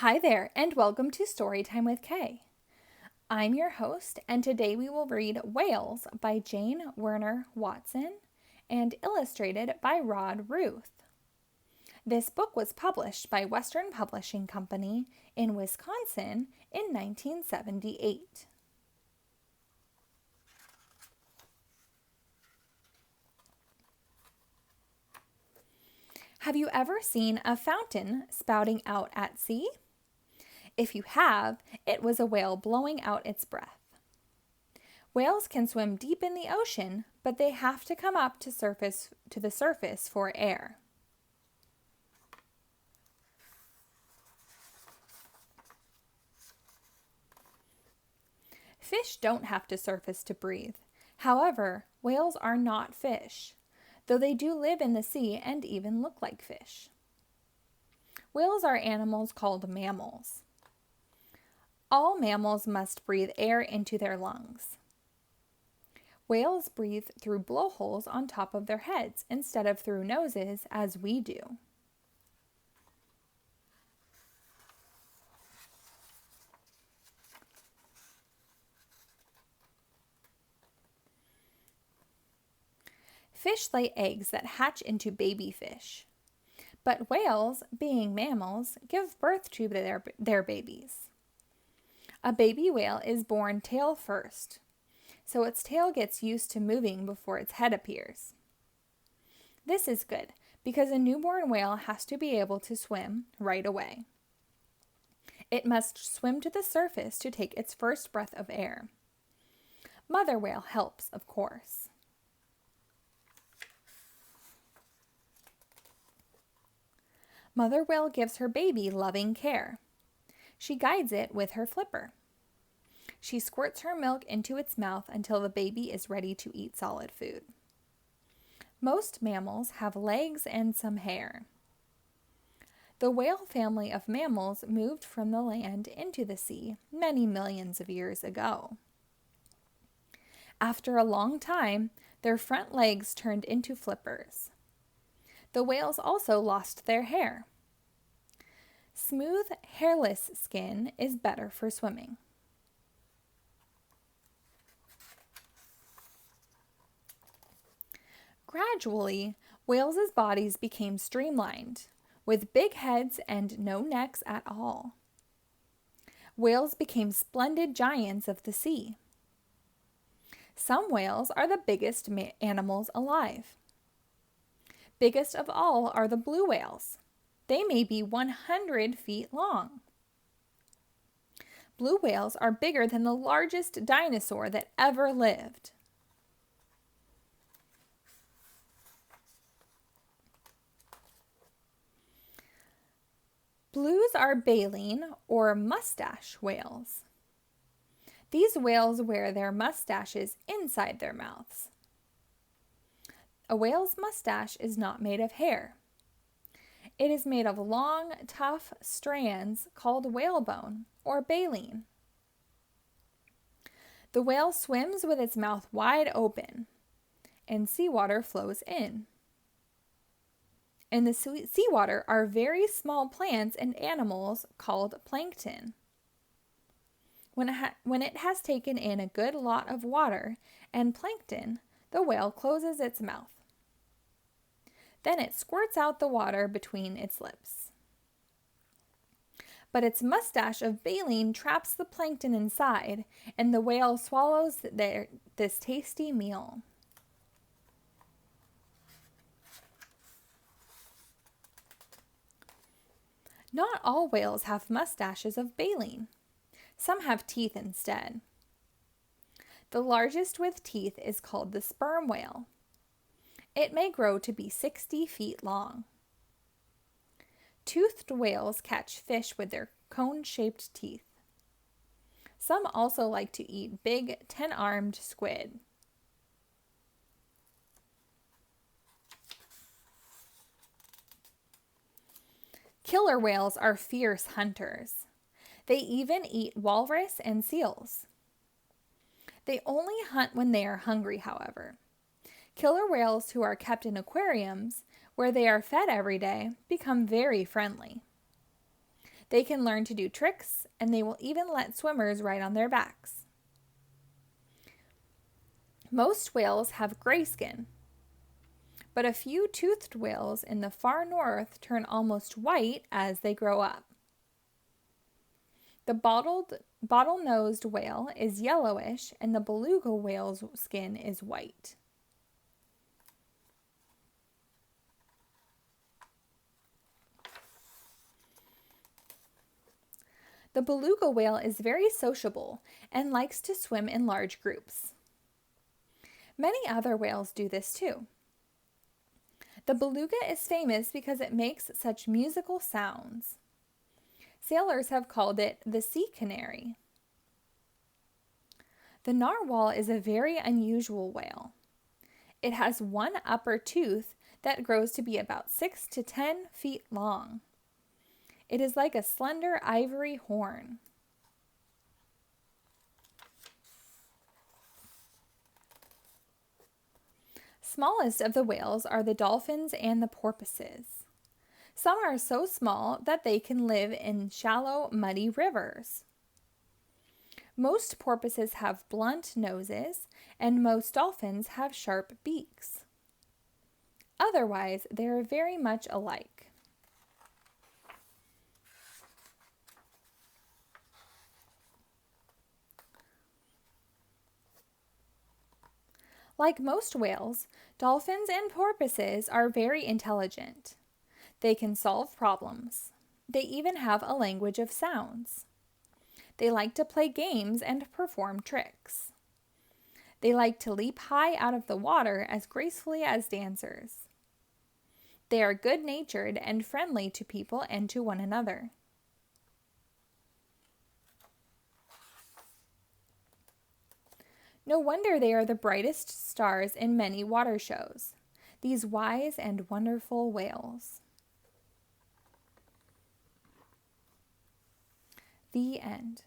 Hi there, and welcome to Storytime with Kay. I'm your host, and today we will read Whales by Jane Werner Watson and illustrated by Rod Ruth. This book was published by Western Publishing Company in Wisconsin in 1978. Have you ever seen a fountain spouting out at sea? If you have, it was a whale blowing out its breath. Whales can swim deep in the ocean, but they have to come up to the surface for air. Fish don't have to surface to breathe. However, whales are not fish, though they do live in the sea and even look like fish. Whales are animals called mammals. All mammals must breathe air into their lungs. Whales breathe through blowholes on top of their heads instead of through noses as we do. Fish lay eggs that hatch into baby fish. But whales, being mammals, give birth to their babies. A baby whale is born tail first, so its tail gets used to moving before its head appears. This is good because a newborn whale has to be able to swim right away. It must swim to the surface to take its first breath of air. Mother whale helps, of course. Mother whale gives her baby loving care. She guides it with her flipper. She squirts her milk into its mouth until the baby is ready to eat solid food. Most mammals have legs and some hair. The whale family of mammals moved from the land into the sea many millions of years ago. After a long time, their front legs turned into flippers. The whales also lost their hair. Smooth, hairless skin is better for swimming. Gradually, whales' bodies became streamlined, with big heads and no necks at all. Whales became splendid giants of the sea. Some whales are the biggest animals alive. Biggest of all are the blue whales. They may be 100 feet long. Blue whales are bigger than the largest dinosaur that ever lived. Blues are baleen or mustache whales. These whales wear their mustaches inside their mouths. A whale's mustache is not made of hair. It is made of long, tough strands called whalebone or baleen. The whale swims with its mouth wide open, and seawater flows in. In the seawater are very small plants and animals called plankton. When it has taken in a good lot of water and plankton, the whale closes its mouth. Then it squirts out the water between its lips. But its mustache of baleen traps the plankton inside, and the whale swallows this tasty meal. Not all whales have mustaches of baleen. Some have teeth instead. The largest with teeth is called the sperm whale. It may grow to be 60 feet long. Toothed whales catch fish with their cone-shaped teeth. Some also like to eat big 10-armed squid. Killer whales are fierce hunters. They even eat walrus and seals. They only hunt when they are hungry, however. Killer whales who are kept in aquariums, where they are fed every day, become very friendly. They can learn to do tricks, and they will even let swimmers ride on their backs. Most whales have gray skin, but a few toothed whales in the far north turn almost white as they grow up. The bottle-nosed whale is yellowish, and the beluga whale's skin is white. The beluga whale is very sociable and likes to swim in large groups. Many other whales do this too. The beluga is famous because it makes such musical sounds. Sailors have called it the sea canary. The narwhal is a very unusual whale. It has one upper tooth that grows to be about 6 to 10 feet long. It is like a slender ivory horn. Smallest of the whales are the dolphins and the porpoises. Some are so small that they can live in shallow, muddy rivers. Most porpoises have blunt noses, and most dolphins have sharp beaks. Otherwise, they are very much alike. Like most whales, dolphins and porpoises are very intelligent. They can solve problems. They even have a language of sounds. They like to play games and perform tricks. They like to leap high out of the water as gracefully as dancers. They are good-natured and friendly to people and to one another. No wonder they are the brightest stars in many water shows, these wise and wonderful whales. The end.